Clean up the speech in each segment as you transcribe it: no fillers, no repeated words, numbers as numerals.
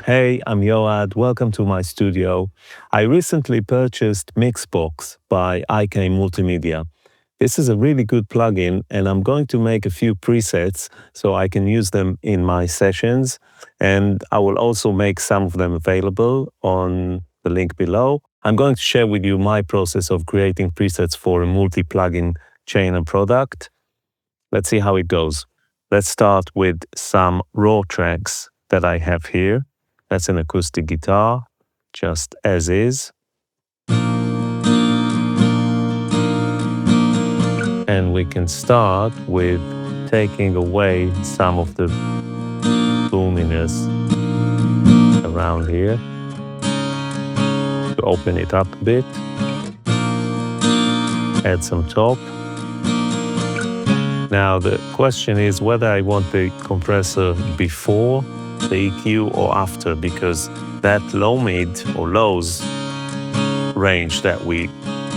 Hey, I'm Yoad. Welcome to my studio. I recently purchased MixBox by IK Multimedia. This is a really good plugin, and I'm going to make a few presets so I can use them in my sessions. And I will also make some of them available on the link below. I'm going to share with you my process of creating presets for a multi-plugin chainer product. Let's see how it goes. Let's start with some raw tracks that I have here. That's an acoustic guitar, just as is. And we can start with taking away some of the boominess around here to open it up a bit. Add some top. Now the question is whether I want the compressor before the EQ or after, because that low mid or lows range that we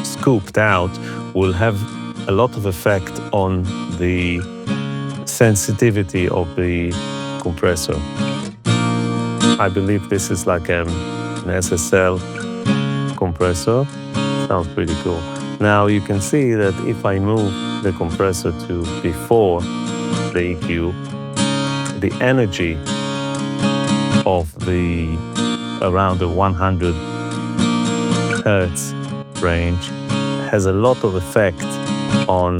scooped out will have a lot of effect on the sensitivity of the compressor. I believe this is like an SSL compressor. Sounds pretty cool. Now you can see that if I move the compressor to before the EQ, the energy of the around the 100 Hertz range has a lot of effect on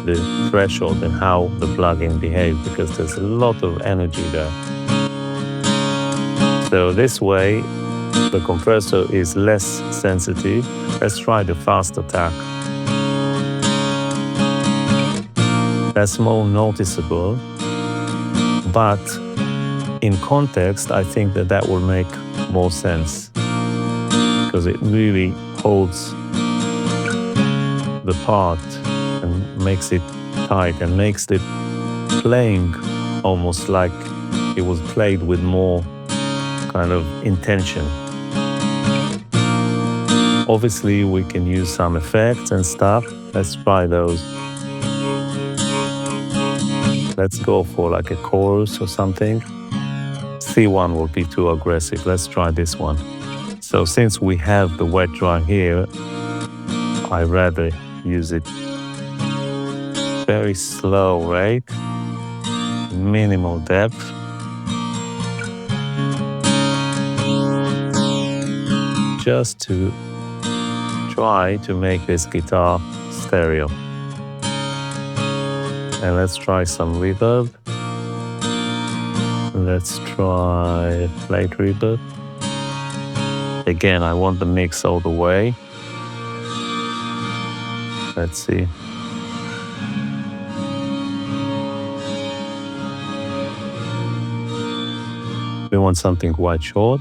the threshold and how the plugin behaves, because there's a lot of energy there. So this way the compressor is less sensitive. Let's try the fast attack. That's more noticeable, but in context, I think that will make more sense, because it really holds the part and makes it tight and makes the playing almost like it was played with more kind of intention. Obviously, we can use some effects and stuff. Let's try those. Let's go for like a chorus or something. C1 will be too aggressive. Let's try this one. So since we have the wet dry here, I rather use it very slow rate, minimal depth. Just to try to make this guitar stereo. And let's try some reverb. Let's try plate reverb. Again, I want the mix all the way. Let's see. We want something quite short.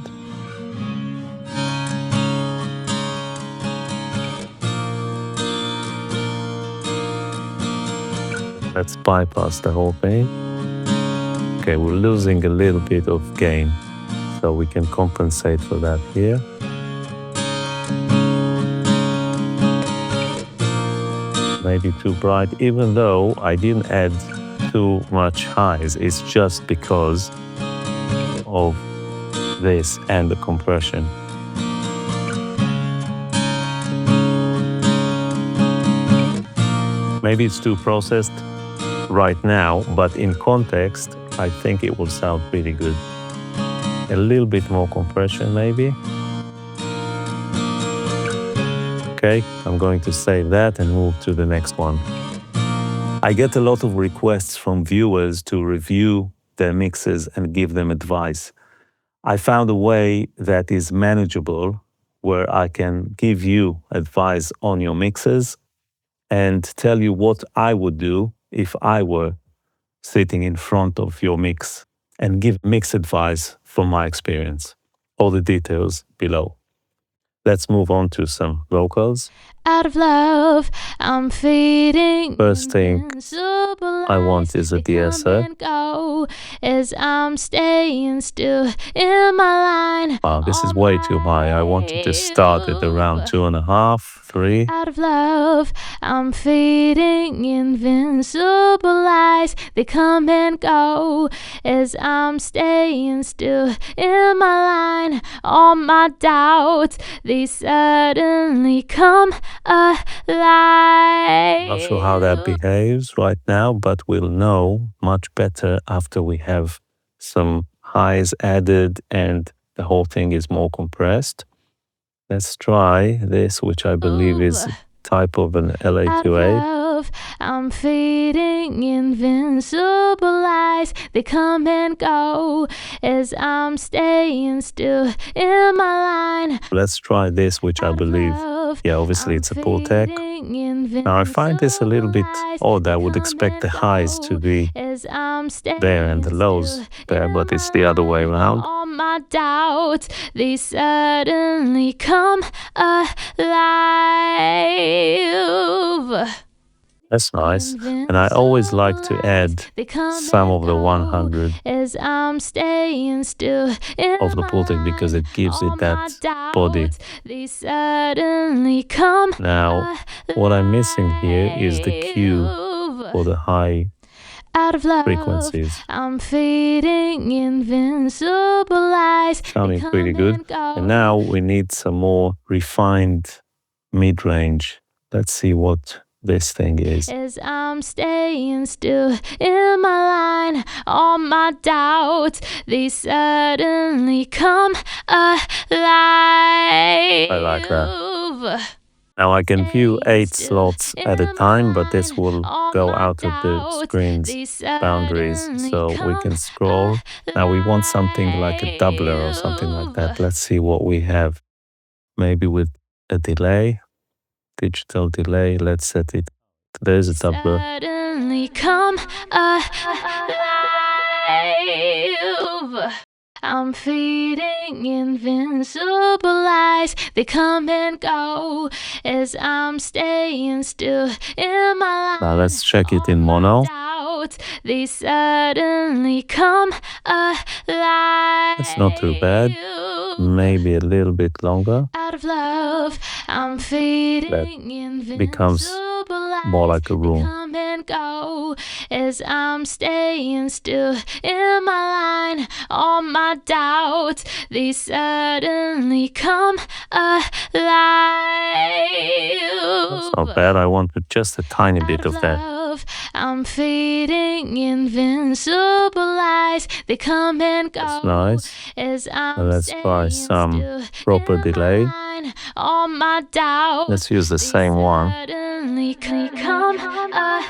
Let's bypass the whole thing. Okay, we're losing a little bit of gain, so we can compensate for that here. Maybe too bright, even though I didn't add too much highs. It's just because of this and the compression. Maybe it's too processed right now, but in context, I think it will sound pretty good. A little bit more compression, maybe. Okay, I'm going to save that and move to the next one. I get a lot of requests from viewers to review their mixes and give them advice. I found a way that is manageable, where I can give you advice on your mixes and tell you what I would do if I were sitting in front of your mix, and give mix advice from my experience. All the details below. Let's move on to some vocals. Out of love, I'm fading. First thing I want is a DSO. As I'm staying still in my line. Wow, this is way too high. I wanted to start at around 2.5, 3. Out of love, I'm fading. Invincible eyes, they come and go as I'm staying still in my line. All my doubts, they suddenly come alive. Not sure how that behaves right now, but we'll know much better after we have some highs added and the whole thing is more compressed. Let's try this, which I believe is type of an LA2A. I'm fading. Invincible eyes, they come and go as I'm staying still in my line. Let's try this, which I believe, yeah, obviously it's a pull tech. Now I find this a little bit odd. I would expect the highs to be there and the lows there, but it's the other way around. All my doubts, they suddenly come alive. That's nice. And I always like to add some of the 100 as I'm staying still of the pull tech because it gives it that body. They suddenly come. Now, what I'm missing here is the cue for the high out of love, frequencies. I'm fading. Invincible eyes, sounding pretty good. And now we need some more refined mid-range. Let's see what this thing is. As I'm staying still in my line, all my doubts, they suddenly come alive. I like that. Now I can view 8 slots at a time, but this will go out of the screen's boundaries, so we can scroll. Now we want something like a doubler or something like that. Let's see what we have. Maybe with a delay, digital delay. Let's set it. There's a doubler. Suddenly come alive. I'm fading. Invincible eyes, they come and go as I'm staying still in my life. Now let's check it in mono. They suddenly come alive. It's not too bad. Maybe a little bit longer. Out of love, I'm fading. That becomes more like a room. Come and go as I'm staying still in my line. All my doubts, they suddenly come alive. That's not bad. I wanted just a tiny bit of that. I'm fading. Invincible eyes, they come and go. That's nice. As I'm let's try some proper delay. All my doubts, let's use the same one. Suddenly come alive.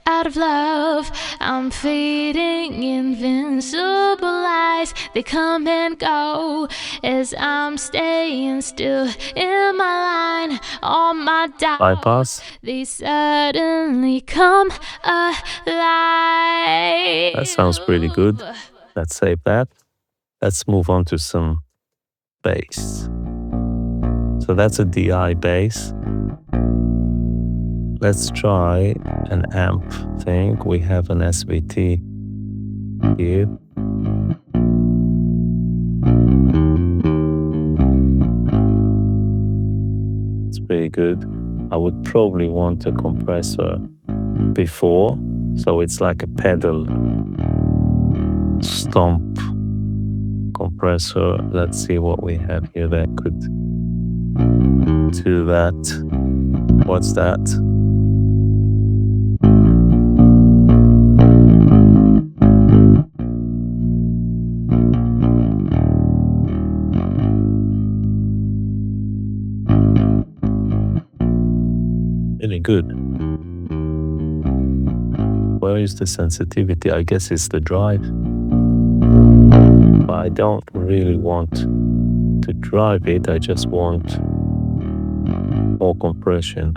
Out of love, I'm fading. Invincible eyes, they come and go as I'm staying still in my line. All my doubts, bypass, they suddenly come alive. That sounds pretty good. Let's save that. Let's move on to some bass. So that's a DI bass. Let's try an amp thing. We have an SVT here. It's pretty good. I would probably want a compressor before, so it's like a pedal stomp compressor. Let's see what we have here that could do that. What's that? Really good. Where is the sensitivity? I guess it's the drive. But I don't really want to drive it. I just want more compression.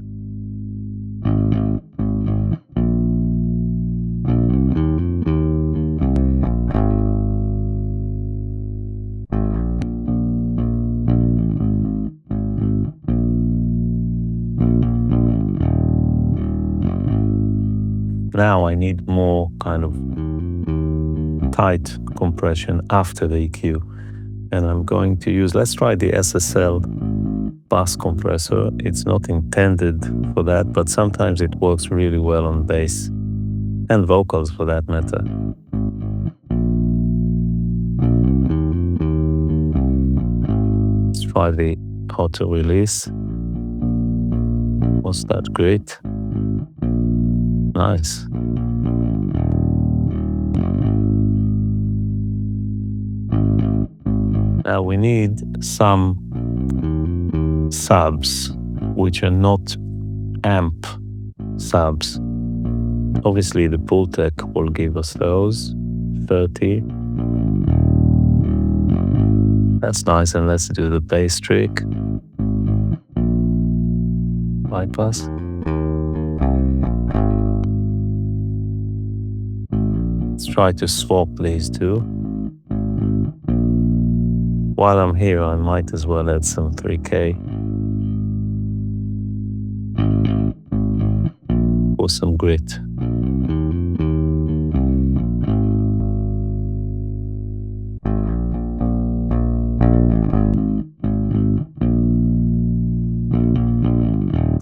Now I need more kind of tight compression after the EQ. And I'm going to use, let's try the SSL bass compressor. It's not intended for that, but sometimes it works really well on bass and vocals for that matter. Let's try the auto release. Was that great? Nice. Now we need some subs, which are not amp subs. Obviously the Pultec will give us those, 30. That's nice, and let's do the bass trick. Bypass. Let's try to swap these two. While I'm here, I might as well add some 3K. For some grit.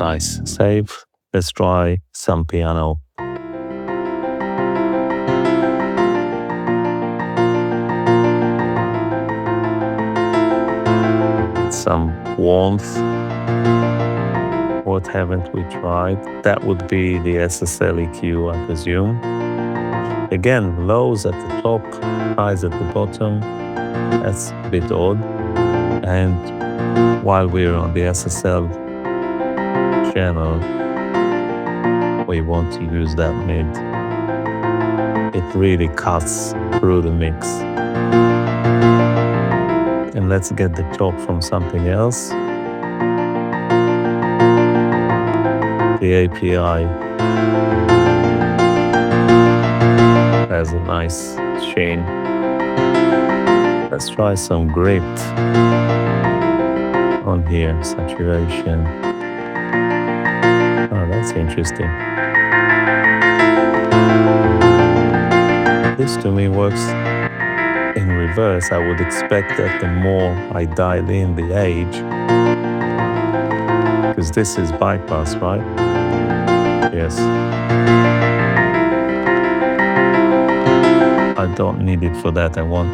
Nice. Save. Let's try some piano. Some warmth. What haven't we tried? That would be the SSL EQ, I presume. Again, lows at the top, highs at the bottom. That's a bit odd. And while we're on the SSL channel, we want to use that mid. It really cuts through the mix. And let's get the top from something else. The API has a nice sheen. Let's try some grit on here, saturation. Oh, that's interesting. This to me works in reverse. I would expect that the more I dial in the age, because this is bypass, right? Yes. I don't need it for that. I want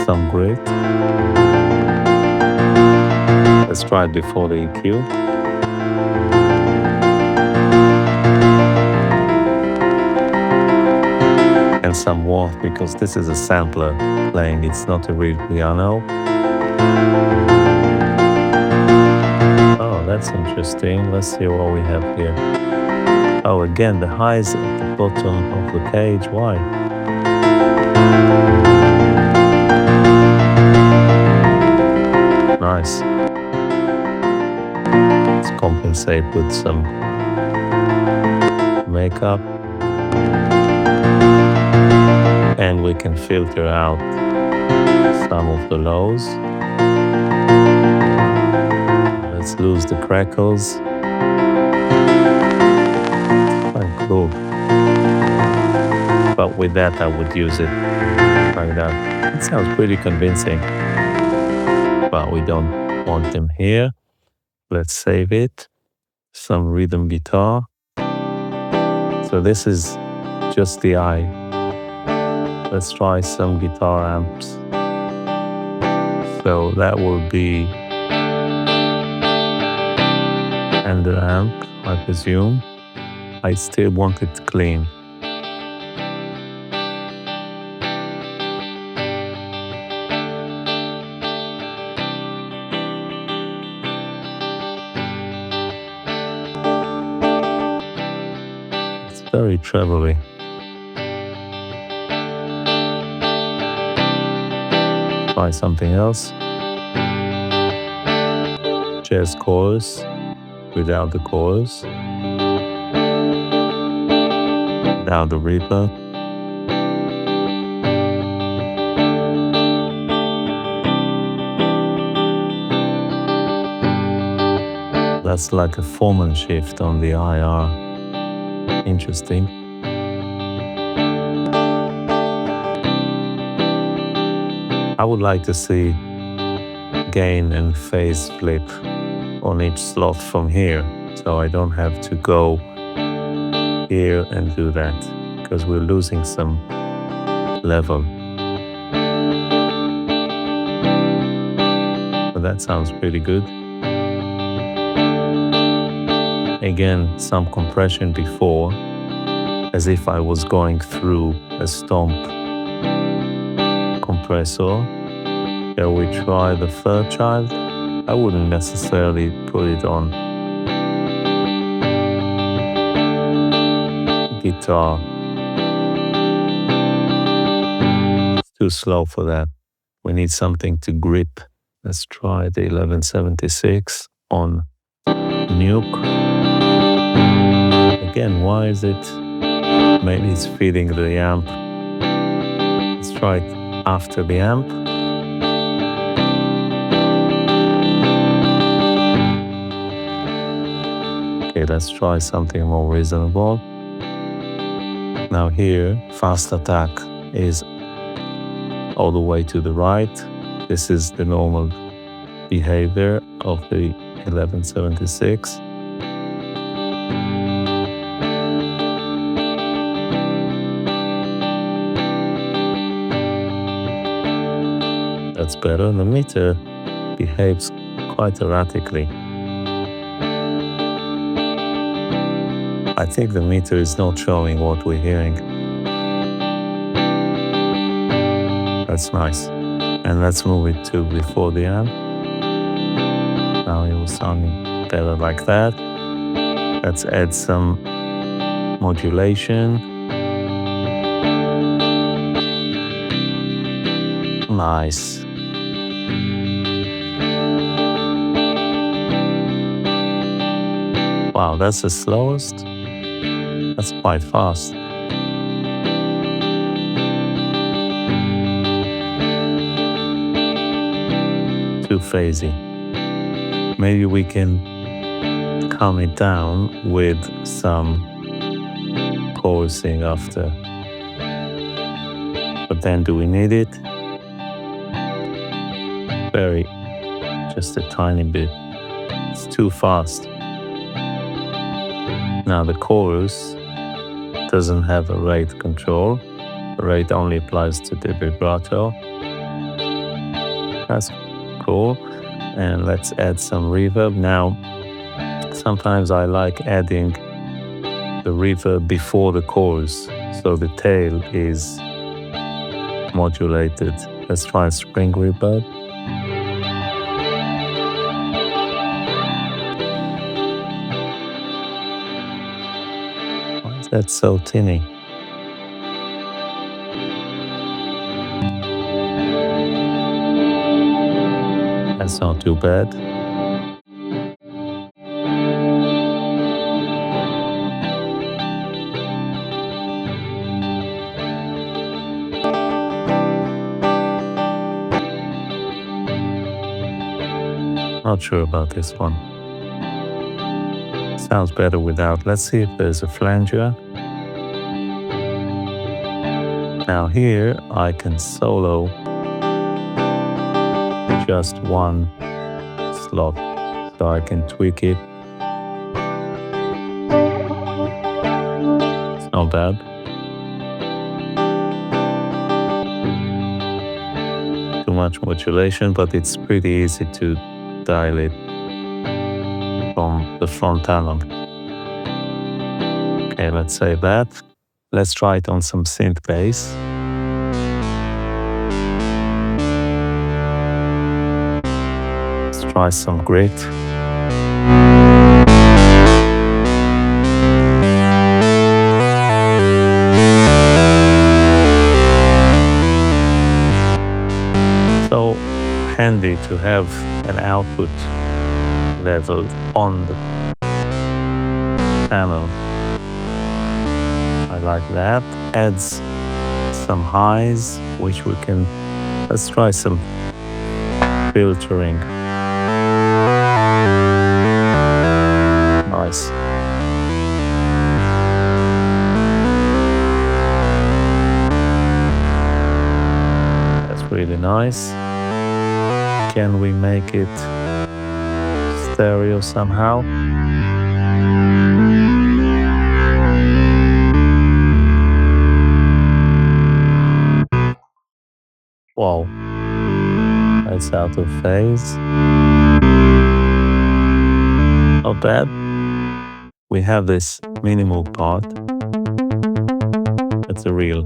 some grit. Let's try it before the EQ. And some warmth, because this is a sampler playing, it's not a real piano. Oh, that's interesting. Let's see what we have here. Oh, again, the highs at the bottom of the cage. Why? Nice. Let's compensate with some makeup. And we can filter out some of the lows. Let's lose the crackles. Quite cool. But with that, I would use it like that. It sounds pretty convincing. But we don't want them here. Let's save it. Some rhythm guitar. So this is just the eye. Let's try some guitar amps. So that will be Fender amp, I presume. I still want it clean. It's very trebly. Try something else. Jazz chorus without the chorus. Without the reaper. That's like a Foreman shift on the IR. Interesting. I would like to see gain and phase flip on each slot from here, so I don't have to go here and do that, because we're losing some level. But that sounds pretty good. Again, some compression before, as if I was going through a stomp compressor. Shall we try the third child? I wouldn't necessarily put it on guitar. It's too slow for that. We need something to grip. Let's try the 1176 on Nuke. Again, why is it? Maybe it's feeding the amp. Let's try it after the amp. Okay, let's try something more reasonable. Now here, fast attack is all the way to the right. This is the normal behavior of the 1176. That's better. The meter behaves quite erratically. I think the meter is not showing what we're hearing. That's nice. And let's move it to before the amp. Now it was sounding better like that. Let's add some modulation. Nice. Wow, that's the slowest. That's quite fast. Too phasey. Maybe we can calm it down with some chorusing after. But then do we need it? Very, just a tiny bit. It's too fast. Now the chorus doesn't have a rate control. The rate only applies to the vibrato. That's cool. And let's add some reverb. Now, sometimes I like adding the reverb before the chorus, so the tail is modulated. Let's try a spring reverb. Why is that so tinny? That's not too bad. Not sure about this one. Sounds better without. Let's see if there's a flanger. Now here I can solo just one slot, so I can tweak it. It's not bad. Too much modulation, but it's pretty easy to dial it from the front analog. Okay, let's save that. Let's try it on some synth bass. Let's try some grit. So handy to have an output level on the panel. I like that. Adds some highs, which we can. Let's try some filtering. Nice. Can we make it stereo somehow? Wow, that's out of phase. Not bad. We have this minimal part. That's a real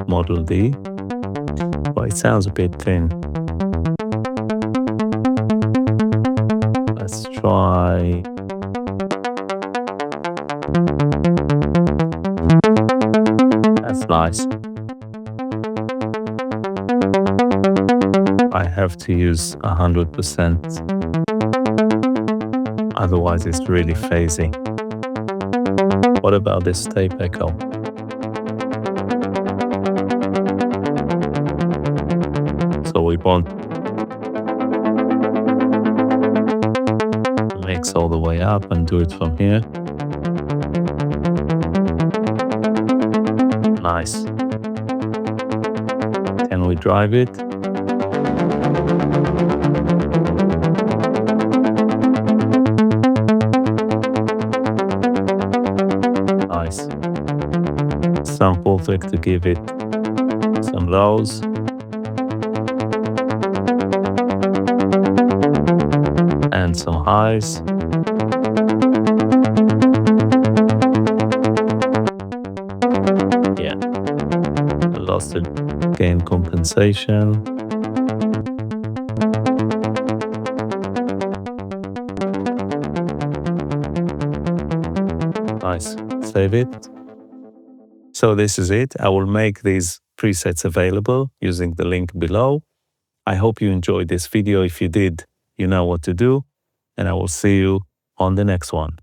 Model D, but it sounds a bit thin. Let's try. That's nice. I have to use 100%. Otherwise, it's really phasey. What about this tape echo? So we want to mix all the way up and do it from here. Nice. Can we drive it? Nice. Sample effect to give it some lows. And some highs. Yeah. I lost the gain compensation. Nice. Save it. So this is it. I will make these presets available using the link below. I hope you enjoyed this video. If you did, you know what to do, and I will see you on the next one.